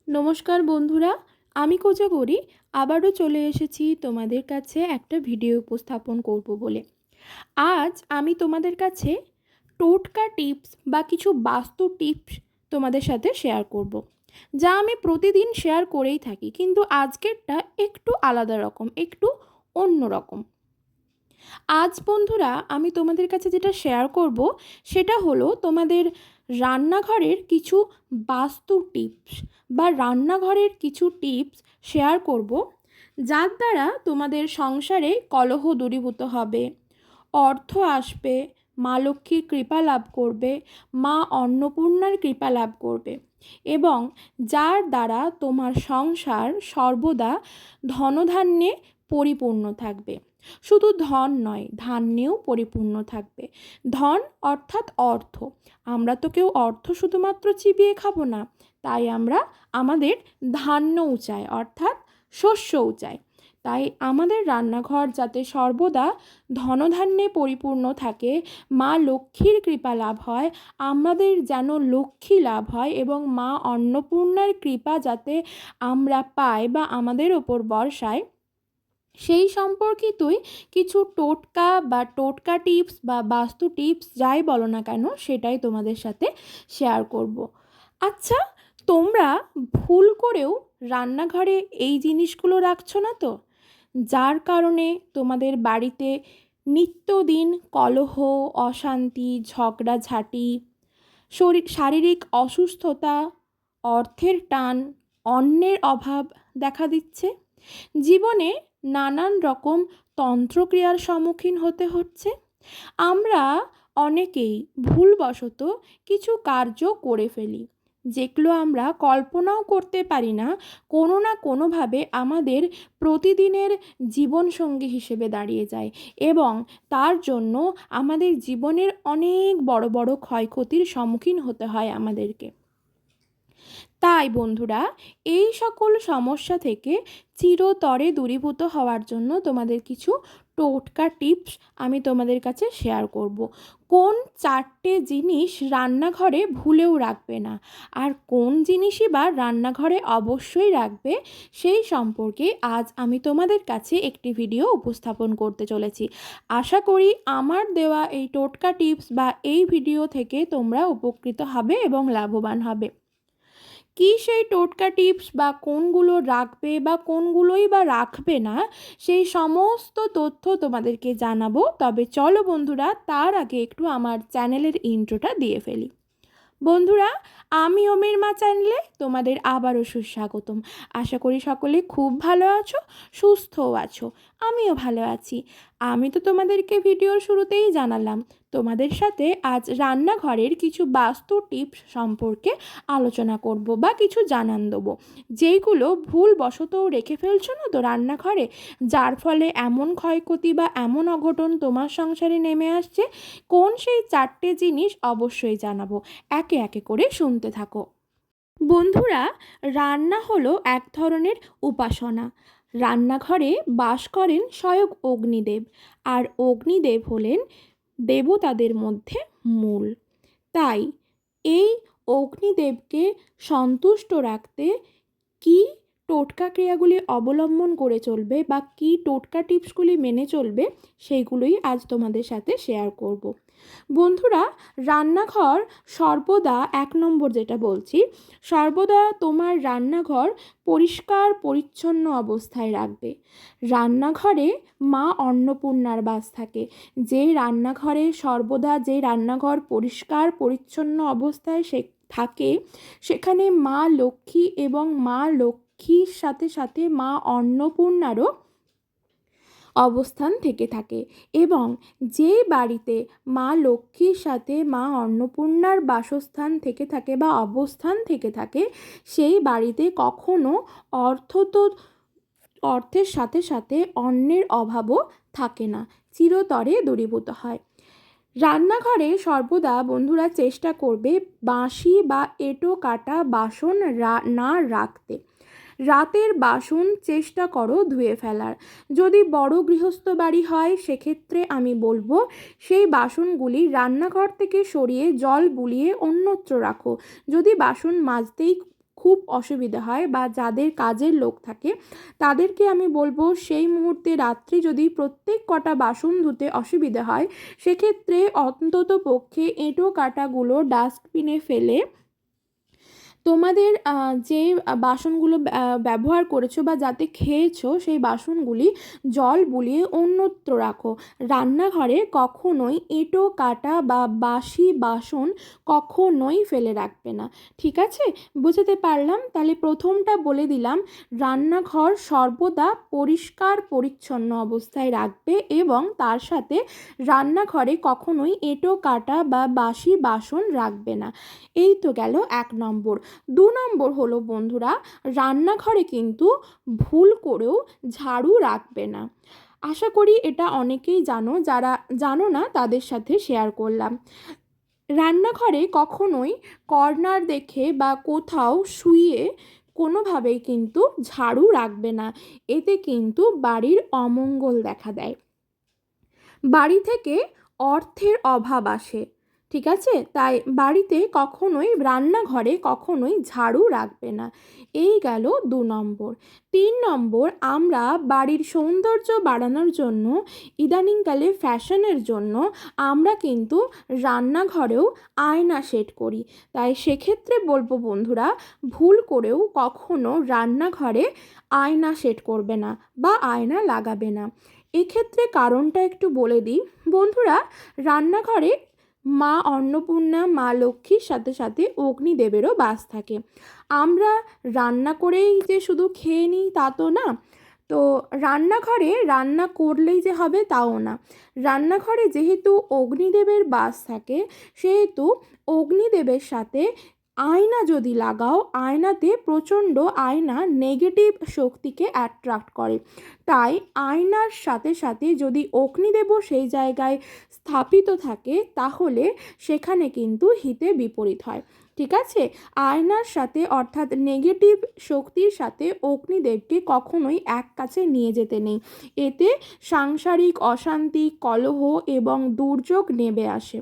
নমস্কার বন্ধুরা, আমি কোজাগরি আবারও চলে এসেছি তোমাদের কাছে একটা ভিডিও উপস্থাপন করব বলে। আজ আমি তোমাদের কাছে টোটকা টিপস বা কিছু বাস্তু টিপস তোমাদের সাথে শেয়ার করব, যা আমি প্রতিদিন শেয়ার করেই থাকি, কিন্তু আজকেরটা একটু আলাদা রকম, একটু অন্য রকম। আজ বন্ধুরা আমি তোমাদের কাছে যেটা শেয়ার করব সেটা হলো তোমাদের রান্নাঘরের কিছু বাস্তু টিপস বা রান্নাঘরের কিছু টিপস শেয়ার করব, যার দ্বারা তোমাদের সংসারে কলহ দূরীভূত হবে, অর্থ আসবে, মা লক্ষ্মীর কৃপা লাভ করবে, মা অন্নপূর্ণার কৃপা লাভ করবে এবং যার দ্বারা তোমার সংসার সর্বদা ধনধান্যে পরিপূর্ণ থাকবে। শুধু ধন নয়, ধান্যেও পরিপূর্ণ থাকবে। ধন অর্থাৎ অর্থ। আমরা তো কেউ অর্থ শুধুমাত্র চিবিয়ে খাবো না, তাই আমরা আমাদের ধান্যও চাই, অর্থাৎ শস্যও চাই। তাই আমাদের রান্নাঘর যাতে সর্বদা ধনধান্যে পরিপূর্ণ থাকে, মা লক্ষ্মীর কৃপা লাভ হয়, আমাদের যেন লক্ষ্মী লাভ হয় এবং মা অন্নপূর্ণার কৃপা যাতে আমরা পাই বা আমাদের ওপর বর্ষায়, সেই সম্পর্কিতই কিছু টোটকা বা টোটকা টিপস বা বাস্তু টিপস যাই বলো না কেন, সেটাই তোমাদের সাথে শেয়ার করব। আচ্ছা, তোমরা ভুল করেও রান্নাঘরে এই জিনিসগুলো রাখছো না তো, যার কারণে তোমাদের বাড়িতে নিত্যদিন কলহ, অশান্তি, ঝগড়াঝাঁটি, শারীরিক অসুস্থতা, অর্থের টান, অন্নের অভাব দেখা দিচ্ছে? জীবনে নানান রকম তন্ত্রক্রিয়ার সম্মুখীন হতে হচ্ছে। আমরা অনেকেই ভুলবশত কিছু কার্য করে ফেলি, যেগুলো আমরা কল্পনাও করতে পারি না কোনো না কোনোভাবে আমাদের প্রতিদিনের জীবনসঙ্গী হিসেবে দাঁড়িয়ে যায় এবং তার জন্য আমাদের জীবনের অনেক বড় বড় ক্ষয়ক্ষতির সম্মুখীন হতে হয় আমাদেরকে। তাই বন্ধুরা, এই সকল সমস্যা থেকে চিরতরে দূরীভূত হওয়ার জন্য তোমাদের কিছু টোটকা টিপস আমি তোমাদের কাছে শেয়ার করব। কোন 4টে জিনিস রান্নাঘরে ভুলেও রাখবে না, আর কোন জিনিসই বা রান্নাঘরে অবশ্যই রাখবে, সেই সম্পর্কে আজ আমি তোমাদের কাছে একটি ভিডিও উপস্থাপন করতে চলেছি। আশা করি আমার দেওয়া এই টোটকা টিপস বা এই ভিডিও থেকে তোমরা উপকৃত হবে এবং লাভবান হবে। কী সেই টোটকা টিপস বা কোনগুলো রাখবে বা কোনগুলোই বা রাখবে না, সেই সমস্ত তথ্য তোমাদেরকে জানাবো। তবে চলো বন্ধুরা, তার আগে একটু আমার চ্যানেলের ইন্ট্রোটা দিয়ে ফেলি। বন্ধুরা, আমি ওমের মা চ্যানেলে তোমাদের আবারও সুস্বাগতম। আশা করি সকলে খুব ভালো আছো, সুস্থও আছো। আমিও ভালো আছি। আমি তো তোমাদেরকে ভিডিওর শুরুতেই জানালাম, তোমাদের সাথে আজ রান্নাঘরের কিছু বাস্তু টিপস সম্পর্কে আলোচনা করব বা কিছু জানান দেবো, যেইগুলো ভুলবশতও রেখে ফেলছো না তো রান্নাঘরে, যার ফলে এমন ক্ষয়ক্ষতি বা এমন অঘটন তোমার সংসারে নেমে আসছে। কোন সেই 4টে জিনিস অবশ্যই জানাবো, একে একে করে শুনতে থাকো। বন্ধুরা, রান্না হলো এক ধরনের উপাসনা। রান্নাঘরে বাস করেন স্বয়ং অগ্নিদেব, আর অগ্নিদেব হলেন দেবতাদের মধ্যে মূল। তাই এই অগ্নিদেবকে সন্তুষ্ট রাখতে কী টোটকা ক্রিয়াগুলি অবলম্বন করে চলবে বা কী টোটকা টিপসগুলি মেনে চলবে, সেইগুলোই আজ তোমাদের সাথে শেয়ার করব। বন্ধুরা, রান্নাঘর সর্বদা 1 নম্বর যেটা বলছি, সর্বদা তোমার রান্নাঘর পরিষ্কার পরিচ্ছন্ন অবস্থায় রাখবে। রান্নাঘরে মা অন্নপূর্ণার বাস থাকে। যে রান্নাঘরে সর্বদা, যে রান্নাঘর পরিষ্কার পরিচ্ছন্ন অবস্থায় থাকে, সেখানে মা লক্ষ্মী এবং মা লক্ষ্মীর সাথে সাথে মা অন্নপূর্ণারও অবস্থান থেকে থাকে। এবং যে বাড়িতে মা লক্ষ্মীর সাথে মা অন্নপূর্ণার বাসস্থান থেকে থাকে বা অবস্থান থেকে থাকে, সেই বাড়িতে কখনো অর্থের সাথে সাথে অন্নের অভাবও থাকে না, চিরতরে দূরীভূত হয়। রান্নাঘরে সর্বদা বন্ধুরা চেষ্টা করবে বাসি বা এঁটো কাটা বাসন না রাখতে। রাতের বাসন চেষ্টা করো ধুয়ে ফেলার। যদি বড় গৃহস্থ বাড়ি হয়, সেক্ষেত্রে আমি বলবো সেই বাসনগুলি রান্নাঘর থেকে সরিয়ে জল বুলিয়ে অন্যত্র রাখো। যদি বাসন মাজতেই খুব অসুবিধা হয় বা যাদের কাজের লোক থাকে তাদেরকে আমি বলবো সেই মুহূর্তে রাত্রি যদি প্রত্যেক কটা বাসন ধুতে অসুবিধা হয় সেক্ষেত্রে অন্তত পক্ষে এঁটো কাঁটাগুলো ডাস্টবিনে ফেলে তোমাদের যে বাসনগুলো ব্যবহার করেছো বা যাতে খেয়েছো সেই বাসনগুলি জল বুলিয়ে অন্যত্র রাখো। রান্নাঘরে কখনোই এঁটো কাটা বা বাসি বাসন কখনোই ফেলে রাখবে না, ঠিক আছে? বুঝতে পারলাম। তাহলে প্রথমটা বলে দিলাম, রান্নাঘর সর্বদা পরিষ্কার পরিচ্ছন্ন অবস্থায় রাখবে এবং তার সাথে রান্নাঘরে কখনোই এঁটো কাটা বা বাসি বাসন রাখবে না। এই তো গেল 1 নম্বর। 2 নম্বর হলো বন্ধুরা, রান্নাঘরে কিন্তু ভুল করেও ঝাড়ু রাখবে না। আশা করি এটা অনেকেই জানো, যারা জানো না তাদের সাথে শেয়ার করলাম। রান্নাঘরে কখনোই কর্নার দেখে বা কোথাও শুয়ে কোনোভাবেই কিন্তু ঝাড়ু রাখবে না, এতে কিন্তু বাড়ির অমঙ্গল দেখা দেয়, বাড়ি থেকে অর্থের অভাব আসে, ঠিক আছে? তাই বাড়িতে কখনোই রান্নাঘরে কখনোই ঝাড়ু রাখবে না। এই গেল 2 নম্বর। 3 নম্বর, আমরা বাড়ির সৌন্দর্য বাড়ানোর জন্য ইদানিংকালে ফ্যাশনের জন্য আমরা কিন্তু রান্নাঘরেও আয়না সেট করি। তাই সেক্ষেত্রে বলবো বন্ধুরা, ভুল করেও কখনো রান্নাঘরে আয়না সেট করবে না বা আয়না লাগাবে না। এক্ষেত্রে কারণটা একটু বলে দিই বন্ধুরা, রান্নাঘরে মা অন্নপূর্ণা, মা লক্ষ্মীর সাথে সাথে অগ্নিদেবেরও বাস থাকে। আমরা রান্না করেই যে শুধু খেয়ে নিই তা তো না, তো রান্নাঘরে রান্না করলেই যে হবে তাও না। রান্নাঘরে যেহেতু অগ্নিদেবের বাস থাকে সেহেতু অগ্নিদেবের সাথে আয়না যদি লাগাও, আয়নাতে প্রচণ্ড আয়না নেগেটিভ শক্তিকে অ্যাট্রাক্ট করে। তাই আয়নার সাথে সাথে যদি অগ্নিদেবও সেই জায়গায় স্থাপিত থাকে তাহলে সেখানে কিন্তু হিতে বিপরীত হয়, ঠিক আছে? আয়নার সাথে অর্থাৎ নেগেটিভ শক্তির সাথে অগ্নিদেবকে কখনোই এক কাছে নিয়ে যেতে নেই, এতে সাংসারিক অশান্তি, কলহ এবং দুর্যোগ নেমে আসে।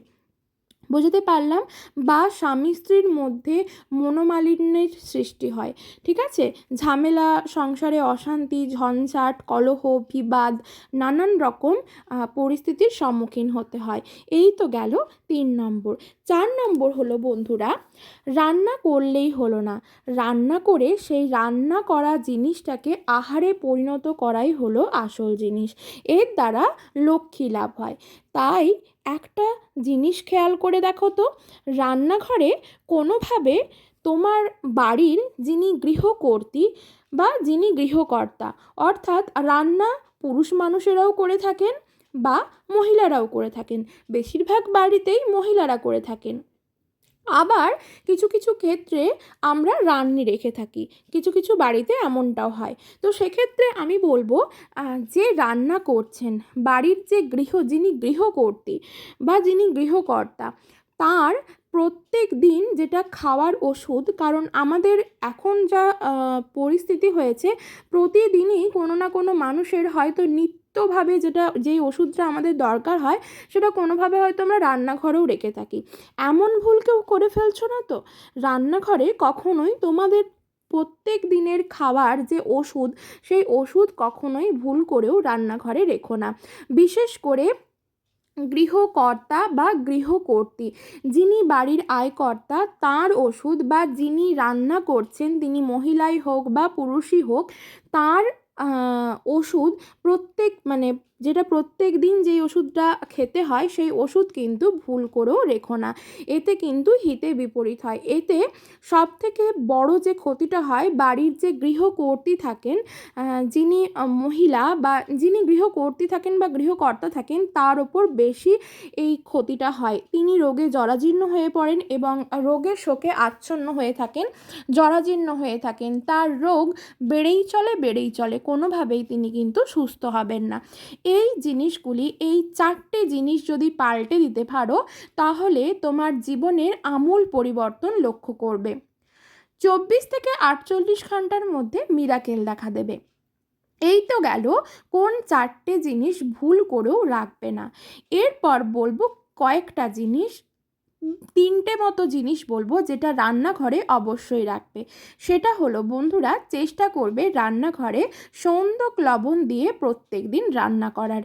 বুঝতে পারলাম। বা স্বামী স্ত্রীর মধ্যে মনোমালিন্যের সৃষ্টি হয়, ঠিক আছে? ঝামেলা, সংসারে অশান্তি, ঝঞ্ঝাট, কলহ, বিবাদ, নানান রকম পরিস্থিতির সম্মুখীন হতে হয়। এই তো গেল 3 নম্বর। 4 নম্বর হলো বন্ধুরা, রান্না করলেই হলো না, রান্না করে সেই রান্না করা জিনিসটাকে আহারে পরিণত করাই হলো আসল জিনিস। এর দ্বারা লক্ষ্মী লাভ হয়। তাই একটা জিনিস খেয়াল করে দেখো তো, রান্নাঘরে কোনোভাবে তোমার বাড়ির যিনি গৃহকর্ত্রী বা যিনি গৃহকর্তা, অর্থাৎ রান্না পুরুষ মানুষেরাও করে থাকেন বা মহিলারাও করে থাকেন, বেশিরভাগ বাড়িতেই মহিলারা করে থাকেন। আবার কিছু কিছু ক্ষেত্রে আমরা রান্নি রেখে থাকি, কিছু কিছু বাড়িতে এমনটাও হয়। তো সেক্ষেত্রে আমি বলবো, যে রান্না করছেন বাড়ির যে যিনি গৃহকর্ত্রী বা যিনি গৃহকর্তা, তার প্রত্যেক দিন যেটা খাওয়ার ওষুধ, কারণ আমাদের এখন যা পরিস্থিতি হয়েছে, প্রতিদিনই কোনো না কোনো মানুষের হয়তো নিত্যভাবে যেই ওষুধটা আমাদের দরকার হয় সেটা কোনোভাবে হয়তো আমরা রান্নাঘরেও রেখে থাকি। এমন ভুল কেউ করে ফেলছো না তো? রান্নাঘরে কখনোই তোমাদের প্রত্যেক দিনের খাবার যে ওষুধ, সেই ওষুধ কখনোই ভুল করেও রান্নাঘরে রেখো না। বিশেষ করে গৃহকর্তা বা গৃহকর্ত্রী, যিনি বাড়ির আয়কর্তা, তার ওষুধ বা যিনি রান্না করছেন তিনি মহিলাই হোক বা পুরুষই হোক, তার ওষুধ যেটা প্রত্যেক দিন যেই ওষুধটা খেতে হয় সেই ওষুধ কিন্তু ভুল করেও রেখো না, এতে কিন্তু হিতে বিপরীত হয়। এতে সবথেকে বড় যে ক্ষতিটা হয়, বাড়ির যে গৃহকর্ত্রী থাকেন, যিনি মহিলা বা যিনি গৃহকর্ত্রী থাকেন বা গৃহকর্তা থাকেন, তার ওপর বেশি এই ক্ষতিটা হয়। তিনি রোগে জরাজীর্ণ হয়ে পড়েন এবং রোগের শোকে আচ্ছন্ন হয়ে থাকেন, জরাজীর্ণ হয়ে থাকেন, তার রোগ বেড়েই চলে, কোনোভাবেই তিনি কিন্তু সুস্থ হবেন না। এই জিনিসগুলি, এই 4টে জিনিস যদি পাল্টে দিতে পারো তাহলে তোমার জীবনের আমূল পরিবর্তন লক্ষ্য করবে। 24 থেকে 48 ঘন্টার মধ্যে মিরাকেল দেখা দেবে। এই তো গেল কোন 4টে জিনিস ভুল করেও রাখবে না। এরপর বলবো কয়েকটা জিনিস তিনটে মতো জিনিস বলবো যেটা রান্নাঘরে অবশ্যই রাখবে। সেটা হলো বন্ধুরা, চেষ্টা করবে রান্নাঘরে সৌন্দক লবণ দিয়ে প্রত্যেক দিন রান্না করার।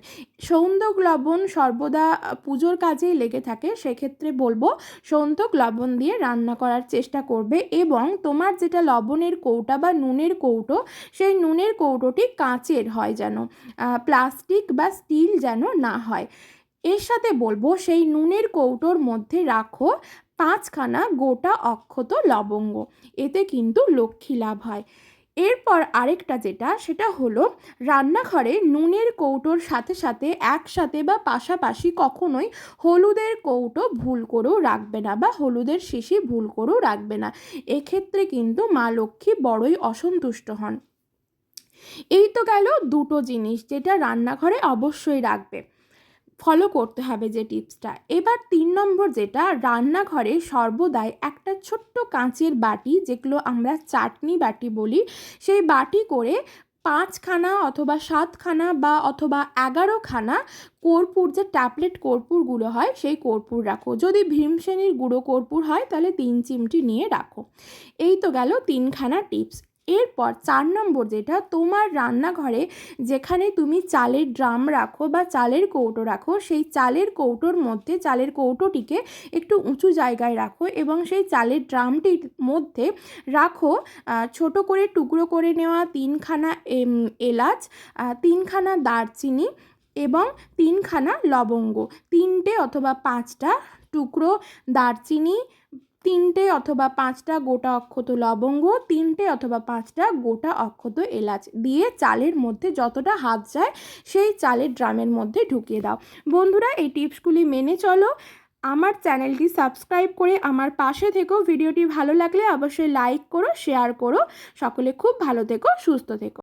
সৌন্দক লবণ সর্বদা পুজোর কাজেই লেগে থাকে, সেক্ষেত্রে বলবো সৌন্দক লবণ দিয়ে রান্না করার চেষ্টা করবে। এবং তোমার যেটা লবণের কৌটা বা নুনের কৌটো, সেই নুনের কৌটোটি কাঁচের হয় যেন, প্লাস্টিক বা স্টিল যেন না হয়। এর সাথে বলবো সেই নুনের কৌটোর মধ্যে রাখো 5খানা গোটা অক্ষত লবঙ্গ, এতে কিন্তু লক্ষ্মী লাভ হয়। এরপর আরেকটা যেটা, সেটা হলো রান্নাঘরে নুনের কৌটোর সাথে সাথে একসাথে বা পাশাপাশি কখনোই হলুদের কৌটো ভুল করেও রাখবে না, বা হলুদের শিশি ভুল করেও রাখবে না। এক্ষেত্রে কিন্তু মা লক্ষ্মী বড়ই অসন্তুষ্ট হন। এই তো গেল দুটো জিনিস যেটা রান্নাঘরে অবশ্যই রাখবে, ফলো করতে হবে যে টিপসটা। এবার 3 নম্বর যেটা, রান্নাঘরে সর্বদাই একটা ছোট্ট কাঁচের বাটি, যেগুলো আমরা চাটনি বাটি বলি, সেই বাটি করে 5খানা অথবা 7খানা বা অথবা 11খানা কর্পূর, যে ট্যাবলেট কর্পূরগুলো হয় সেই কর্পূর রাখো। যদি ভীমসেনির গুঁড়ো কর্পূর হয় তাহলে 3 চিমটি নিয়ে রাখো। এই তো গেল 3খানা টিপস। এরপর 4 নম্বর যেটা, তোমার রান্নাঘরে যেখানে তুমি চালের ড্রাম রাখো বা চালের কৌটো রাখো, সেই চালের কৌটোর মধ্যে চালের কৌটোটিকে একটু উঁচু জায়গায় রাখো এবং সেই চালের ড্রামটির মধ্যে রাখো ছোট করে টুকরো করে নেওয়া 3খানা এলাচ, 3খানা দারচিনি এবং 3খানা লবঙ্গ, 3টে অথবা 5টা টুকরো দারচিনি, 3টে অথবা 5টা গোটা অক্ষত লবঙ্গ, 3টে অথবা 5টা গোটা অক্ষত এলাচ দিয়ে চালের মধ্যে যতটা হাত যায় সেই চালের ড্রামের মধ্যে ঢুকিয়ে দাও। বন্ধুরা, এই টিপসগুলি মেনে চলো। আমার চ্যানেলটি সাবস্ক্রাইব করে আমার পাশে থেকো। ভিডিওটি ভালো লাগলে অবশ্যই লাইক করো, শেয়ার করো। সকলে খুব ভালো থেকো, সুস্থ থেকো।